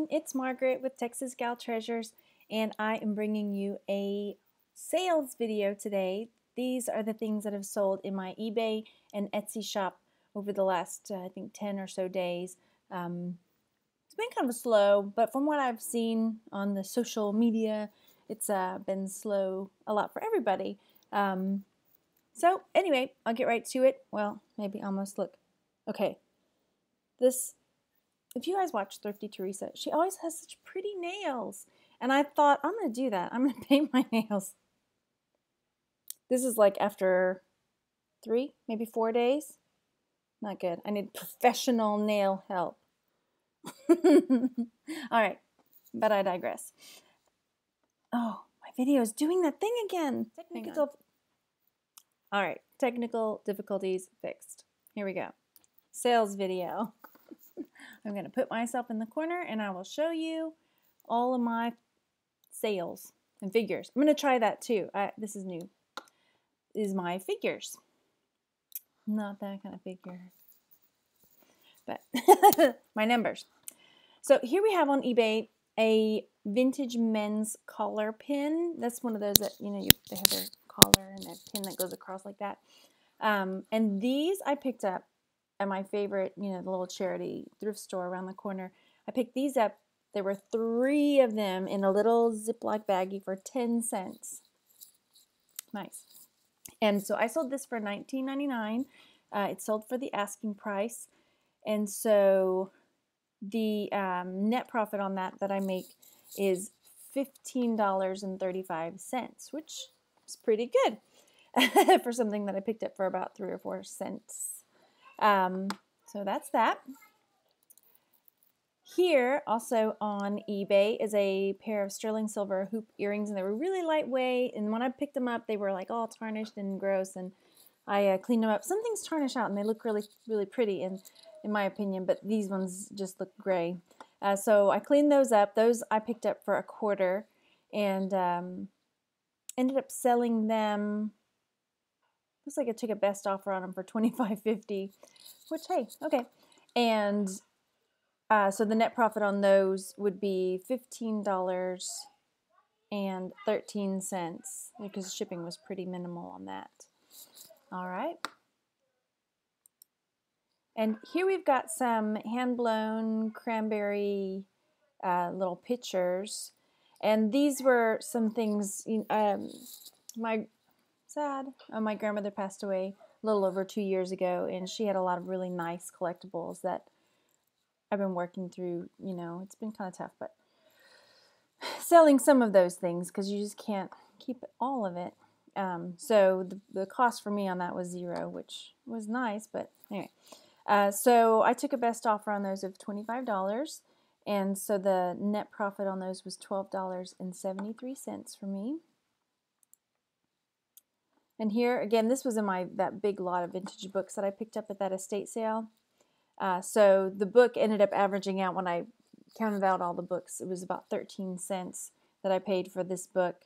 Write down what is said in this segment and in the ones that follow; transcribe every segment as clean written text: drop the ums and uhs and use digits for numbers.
it's Margaret with Texas Gal Treasures, and I am bringing you a sales video today. These are the things that have sold in my eBay and Etsy shop over the last, I think, 10 or so days. It's been kind of slow, but from what I've seen on the social media, it's been slow a lot for everybody. So anyway, I'll get right to it. Well, maybe almost. Look. Okay. If you guys watch Thrifty Teresa, she always has such pretty nails. And I thought, I'm going to do that. I'm going to paint my nails. This is like after 3, maybe 4 days. Not good. I need professional nail help. All right, but I digress. Oh, my video is doing that thing again. All right, technical difficulties fixed. Here we go. Sales video. I'm going to put myself in the corner and I will show you all of my sales and figures. I'm going to try that too. This is new. Is my figures. Not that kind of figure. But my numbers. So here we have on eBay a vintage men's collar pin. That's one of those that, you know, they have their collar and a pin that goes across like that. And these I picked up at my favorite, you know, the little charity thrift store around the corner. I picked these up. There were 3 of them in a little Ziploc baggie for 10 cents. Nice. And so I sold this for $19.99. It sold for the asking price. And so the net profit on that I make is $15.35, which is pretty good for something that I picked up for about 3 or 4 cents. So that's that. Here, also on eBay, is a pair of sterling silver hoop earrings, and they were really lightweight, and when I picked them up, they were like all tarnished and gross, and I cleaned them up. Some things tarnish out, and they look really, really pretty, in my opinion, but these ones just look gray. So I cleaned those up. Those I picked up for $1, and ended up selling them. Looks like I took a best offer on them for $25.50, which, hey, okay. And so the net profit on those would be $15.13 because shipping was pretty minimal on that. All right. And here we've got some hand-blown cranberry little pitchers. And these were some things, my grandmother passed away a little over 2 years ago, and she had a lot of really nice collectibles that I've been working through. You know, it's been kind of tough, but selling some of those things because you just can't keep all of it. So the cost for me on that was $0, which was nice, but anyway. So I took a best offer on those of $25, and so the net profit on those was $12.73 for me. And here, again, this was in that big lot of vintage books that I picked up at that estate sale. So the book ended up averaging out, when I counted out all the books, it was about 13 cents that I paid for this book.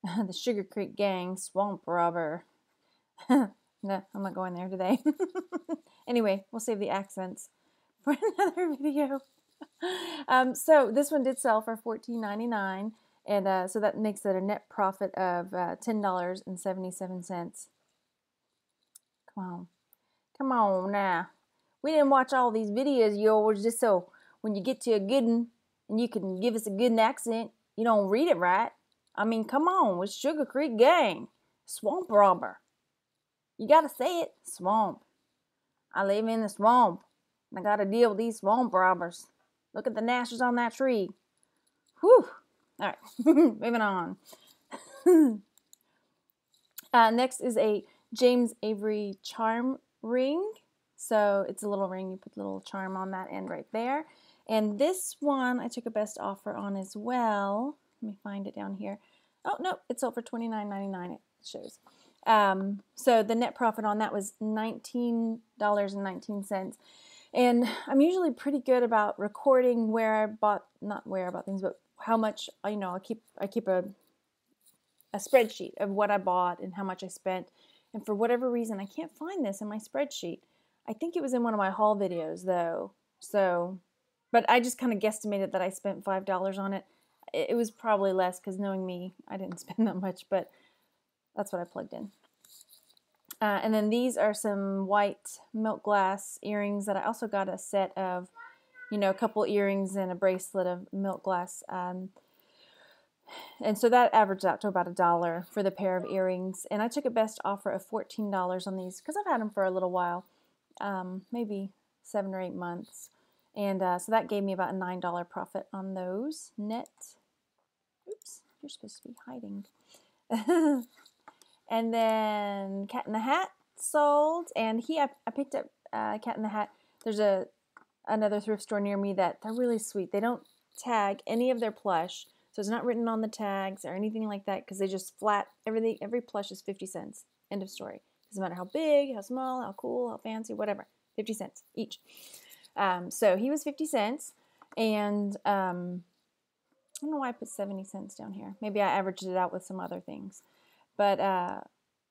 The Sugar Creek Gang, Swamp Robber. No, I'm not going there today. Anyway, we'll save the accents for another video. So this one did sell for $14.99. And so that makes it a net profit of $10.77. Come on. Come on now. We didn't watch all these videos of yours just so when you get to a good one and you can give us a good accent, you don't read it right. I mean, come on. With Sugar Creek Gang. Swamp Robber. You got to say it. Swamp. I live in the swamp. And I got to deal with these swamp robbers. Look at the gnashers on that tree. Whew. All right, moving on. Next is a James Avery charm ring. So it's a little ring. You put a little charm on that end right there. And this one I took a best offer on as well. Let me find it down here. Oh, no, it sold for $29.99, it shows. So the net profit on that was $19.19. And I'm usually pretty good about recording where I bought, not where I bought things, but how much, you know, I keep a spreadsheet of what I bought and how much I spent. And for whatever reason, I can't find this in my spreadsheet. I think it was in one of my haul videos though. So But I just kind of guesstimated that I spent $5 on it. It was probably less because knowing me, I didn't spend that much, but that's what I plugged in. And then these are some white milk glass earrings that I also got a set of, you know, a couple earrings and a bracelet of milk glass. And so that averaged out to about $1 for the pair of earrings. And I took a best offer of $14 on these because I've had them for a little while, maybe 7 or 8 months. And so that gave me about a $9 profit on those net. Oops, you're supposed to be hiding. And then Cat in the Hat sold, and I picked up Cat in the Hat. There's another thrift store near me that they're really sweet. They don't tag any of their plush, so it's not written on the tags or anything like that because they just flat everything. Every plush is 50 cents. End of story. Doesn't matter how big, how small, how cool, how fancy, whatever. 50 cents each. So he was 50 cents, and I don't know why I put 70 cents down here. Maybe I averaged it out with some other things. But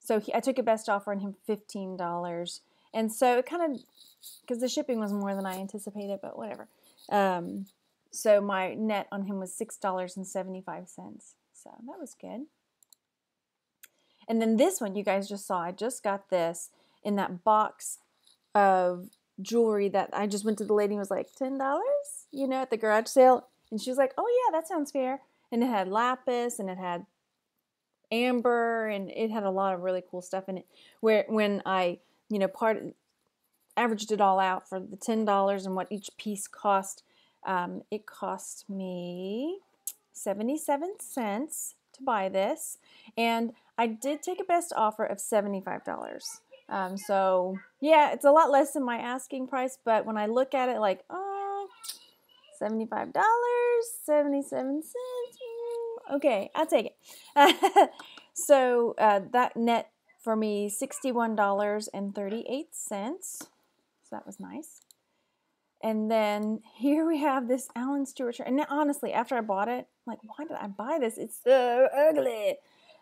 so I took a best offer on him $15. And so it kind of, because the shipping was more than I anticipated, but whatever. So my net on him was $6.75. So that was good. And then this one you guys just saw, I just got this in that box of jewelry that I just went to the lady and was like, $10, you know, at the garage sale. And she was like, oh yeah, that sounds fair. And it had lapis and it had amber and it had a lot of really cool stuff in it. When I, you know, averaged it all out for the $10 and what each piece cost, it cost me 77 cents to buy this. And I did take a best offer of $75. So yeah, it's a lot less than my asking price, but when I look at it like, oh, $75, 77 cents. Okay, I'll take it. So that net for me $61.38. So that was nice. And then here we have this Alan Stewart shirt. And now, honestly, after I bought it, I'm like, why did I buy this? It's so ugly.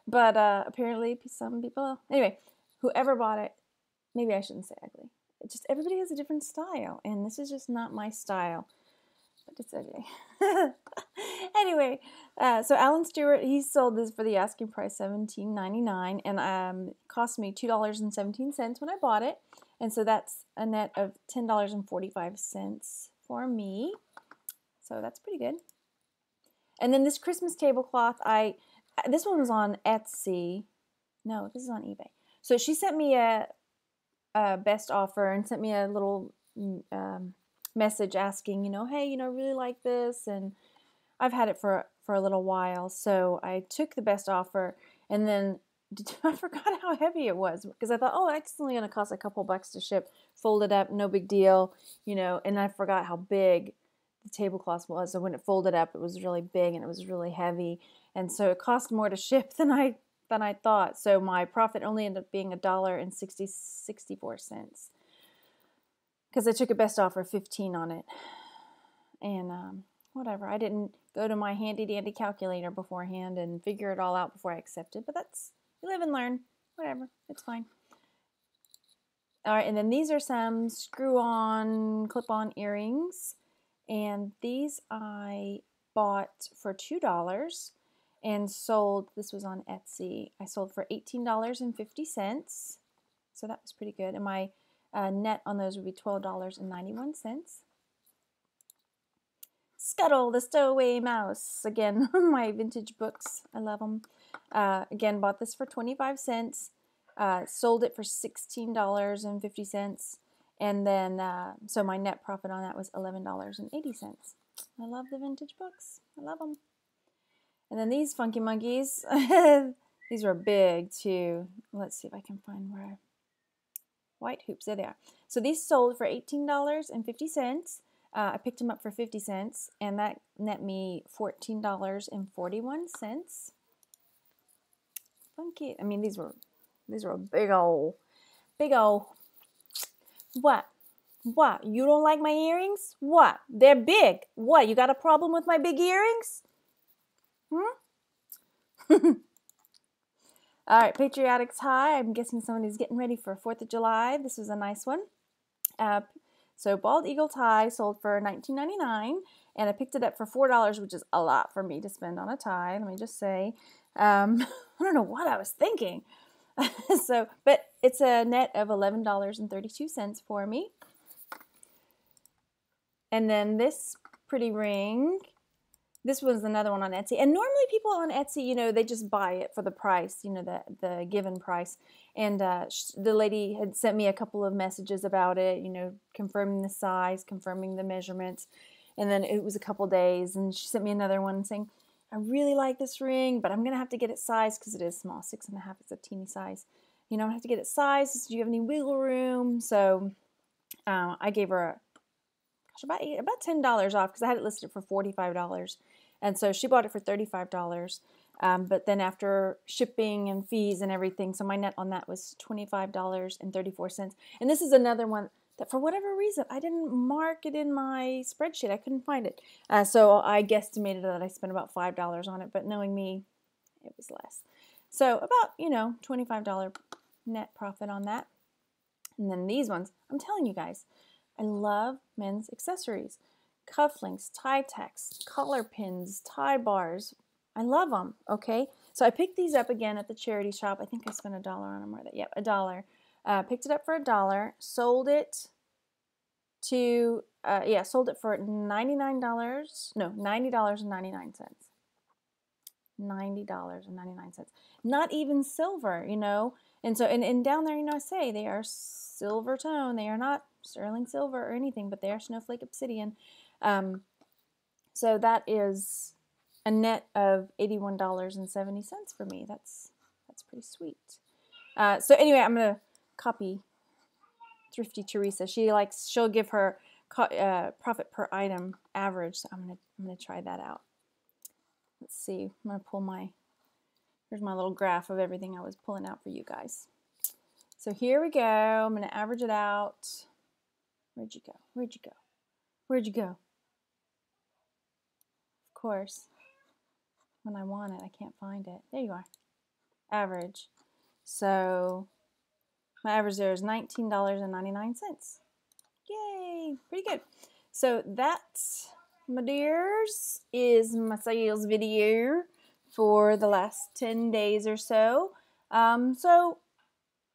But apparently some people, anyway, whoever bought it, maybe I shouldn't say ugly. It's just everybody has a different style. And this is just not my style. But it's ugly. Anyway, so Alan Stewart, he sold this for the asking price $17.99, and it cost me $2.17 when I bought it, and so that's a net of $10.45 for me. So that's pretty good. And then this Christmas tablecloth, this one was on Etsy. No, this is on eBay. So she sent me a best offer and sent me a little message asking, you know, hey, you know, I really like this, and I've had it for a little while. So I took the best offer, and then I forgot how heavy it was because I thought, oh, it's only going to cost a couple bucks to ship, folded up, no big deal, you know, and I forgot how big the tablecloth was. So when it folded up, it was really big and it was really heavy, and so it cost more to ship than I thought. So my profit only ended up being $1.64 because I took a best offer of $15 on it, and whatever. I didn't go to my handy dandy calculator beforehand and figure it all out before I accepted, but you live and learn. Whatever, it's fine. All right, and then these are some screw-on, clip-on earrings, and these I bought for $2 and sold. This was on Etsy. I sold for $18.50, so that was pretty good. And my net on those would be $12.91. Scuttle, the Stowaway Mouse. Again, my vintage books. I love them. Again, bought this for 25 cents. Sold it for $16.50. And then, so my net profit on that was $11.80. I love the vintage books. I love them. And then these funky monkeys. These were big too. Let's see if I can find where. White hoops. There they are. So these sold for $18.50. I picked them up for 50 cents, and that net me $14.41. Funky. I mean, these were big old. What? You don't like my earrings? What? They're big. What? You got a problem with my big earrings? All right, Patriotics High. I'm guessing somebody's getting ready for 4th of July. This was a nice one. So bald eagle tie sold for $19.99, and I picked it up for $4, which is a lot for me to spend on a tie. Let me just say, I don't know what I was thinking. But it's a net of $11.32 for me. And then this pretty ring, this was another one on Etsy. And normally people on Etsy, you know, they just buy it for the price, you know, the given price. And the lady had sent me a couple of messages about it, you know, confirming the size, confirming the measurements. And then it was a couple days, and she sent me another one saying, I really like this ring, but I'm going to have to get it sized because it is small. 6.5 is a teeny size. You know, I have to get it sized. Do you have any wiggle room? So I gave her about $10 off because I had it listed for $45. And so she bought it for $35. But then after shipping and fees and everything, so my net on that was $25.34. And this is another one that for whatever reason, I didn't mark it in my spreadsheet. I couldn't find it. So I guesstimated that I spent about $5 on it, but knowing me, it was less. So about, you know, $25 net profit on that. And then these ones, I'm telling you guys, I love men's accessories. Cufflinks, tie tacks, collar pins, tie bars. I love them, okay? So I picked these up again at the charity shop. I think I spent $1 on them. Yep, $1. Picked it up for $1. Sold it to, sold it for $99. No, $90.99. $90.99. Not even silver, you know? And so, and down there, you know, I say they are silver tone. They are not sterling silver or anything, but they are snowflake obsidian. So that is a net of $81.70 for me. That's pretty sweet. So anyway, I'm gonna copy Thrifty Teresa. She'll give her profit per item average. So I'm gonna try that out. Let's see. I'm gonna pull here's my little graph of everything I was pulling out for you guys. So here we go. I'm gonna average it out. Where'd you go? Where'd you go? Where'd you go? Of course, when I want it, I can't find it. There you are. Average. So my average there is $19.99. Yay! Pretty good. So that, my dears, is my sales video for the last 10 days or so. So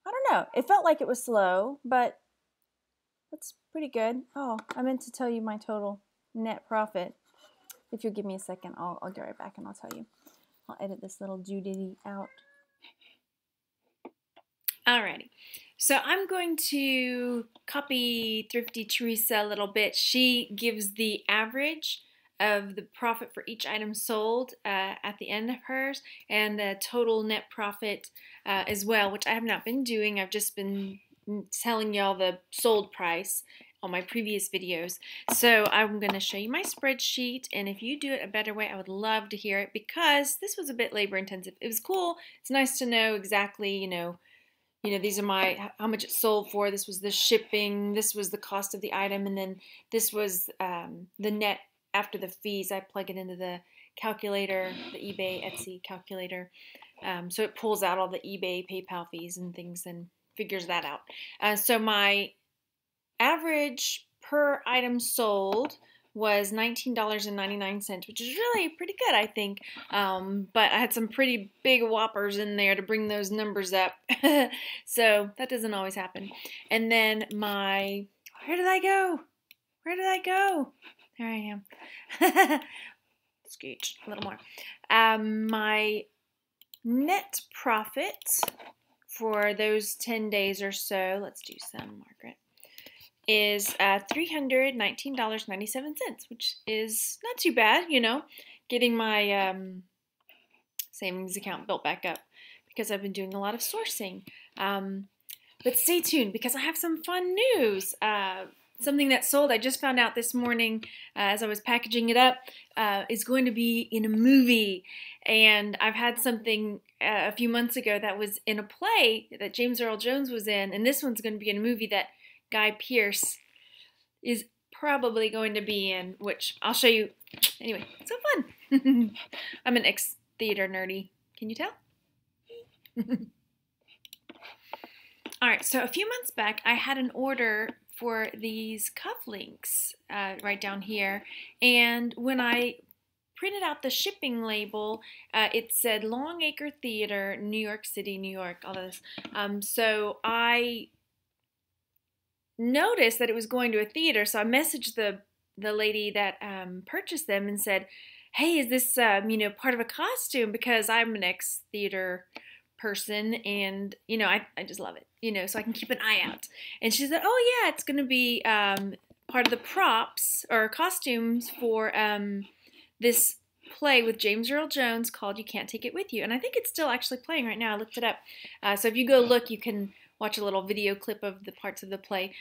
I don't know. It felt like it was slow, but that's pretty good. Oh, I meant to tell you my total net profit. If you'll give me a second, I'll get right back and I'll tell you. I'll edit this little doodity out. Alrighty, so I'm going to copy Thrifty Teresa a little bit. She gives the average of the profit for each item sold at the end of hers, and the total net profit as well, which I have not been doing. I've just been telling y'all the sold price on my previous videos. So I'm going to show you my spreadsheet, and if you do it a better way, I would love to hear it, because this was a bit labor intensive. It was cool. It's nice to know exactly, you know, these are how much it sold for. This was the shipping. This was the cost of the item, and then this was the net after the fees. I plug it into the calculator, the eBay, Etsy calculator. So it pulls out all the eBay, PayPal fees and things and figures that out. So my average per item sold was $19.99, which is really pretty good, I think. But I had some pretty big whoppers in there to bring those numbers up. So that doesn't always happen. And then where did I go? Where did I go? There I am. Scooch a little more. My net profit for those 10 days or so, let's do some, Margaret, is $319.97, which is not too bad, you know, getting my savings account built back up because I've been doing a lot of sourcing. But stay tuned, because I have some fun news. Something that sold, I just found out this morning as I was packaging it up, is going to be in a movie. And I've had something a few months ago that was in a play that James Earl Jones was in, and this one's going to be in a movie that Guy Pearce is probably going to be in, which I'll show you. Anyway, it's so fun. I'm an ex-theater nerdy. Can you tell? All right, so a few months back, I had an order for these cufflinks right down here, and when I printed out the shipping label, it said Longacre Theater, New York City, New York, all this. So I noticed that it was going to a theater, so I messaged the lady that purchased them and said, hey, is this part of a costume, because I'm an ex-theater person, and I just love it, so I can keep an eye out. And she said, oh yeah, it's going to be part of the props or costumes for this play with James Earl Jones called You Can't Take It With You. And I think it's still actually playing right now. I looked it up. So if you go look, you can watch a little video clip of the parts of the play.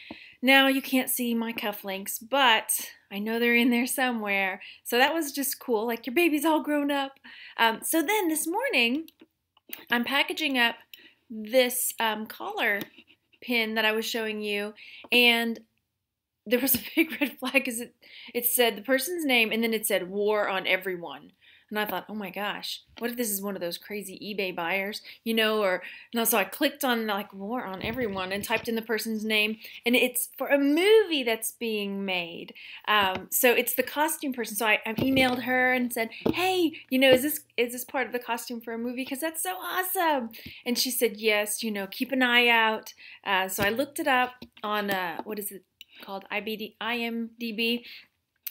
Now you can't see my cufflinks, but I know they're in there somewhere. So that was just cool. Like, your baby's all grown up. So then this morning, I'm packaging up this collar pin that I was showing you, and there was a big red flag because it said the person's name, and then it said War on Everyone. And I thought, oh my gosh, what if this is one of those crazy eBay buyers, so I clicked on like War on Everyone and typed in the person's name, and it's for a movie that's being made. So it's the costume person. So I emailed her and said, hey, is this part of the costume for a movie? Because that's so awesome. And she said, yes, keep an eye out. So I looked it up on, what is it called? IMDb.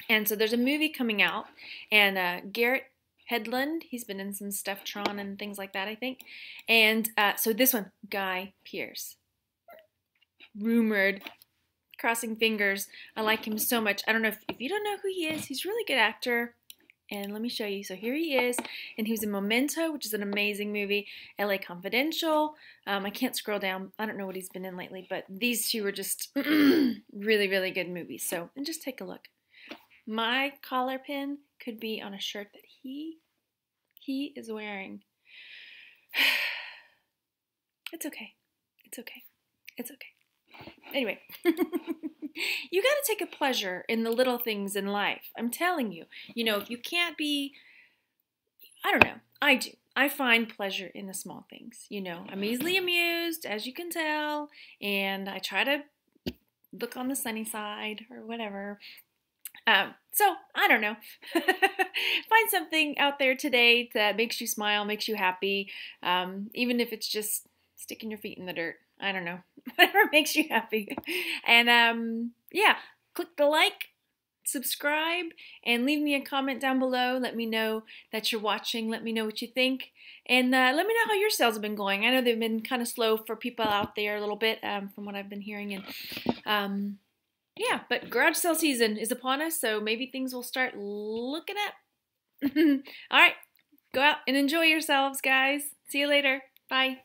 And so there's a movie coming out, and Garrett Hedlund, he's been in some stuff, Tron and things like that, I think. And so this one, Guy Pearce, rumored, crossing fingers. I like him so much. I don't know if you don't know who he is. He's a really good actor. And let me show you. So here he is, and he was in Memento, which is an amazing movie. LA Confidential. I can't scroll down. I don't know what he's been in lately, but these two were just really, really good movies. So, and just take a look. My collar pin could be on a shirt that he is wearing. It's okay. It's okay. It's okay. Anyway, you got to take a pleasure in the little things in life. I'm telling you. If you can't be, I don't know. I do. I find pleasure in the small things. I'm easily amused, as you can tell, and I try to look on the sunny side or whatever. So, I don't know. Find something out there today that makes you smile, makes you happy, even if it's just sticking your feet in the dirt. I don't know. Whatever makes you happy. And, yeah, click the like, subscribe, and leave me a comment down below. Let me know that you're watching. Let me know what you think. And let me know how your sales have been going. I know they've been kind of slow for people out there a little bit, from what I've been hearing. And, yeah, but garage sale season is upon us, so maybe things will start looking up. All right, go out and enjoy yourselves, guys. See you later. Bye.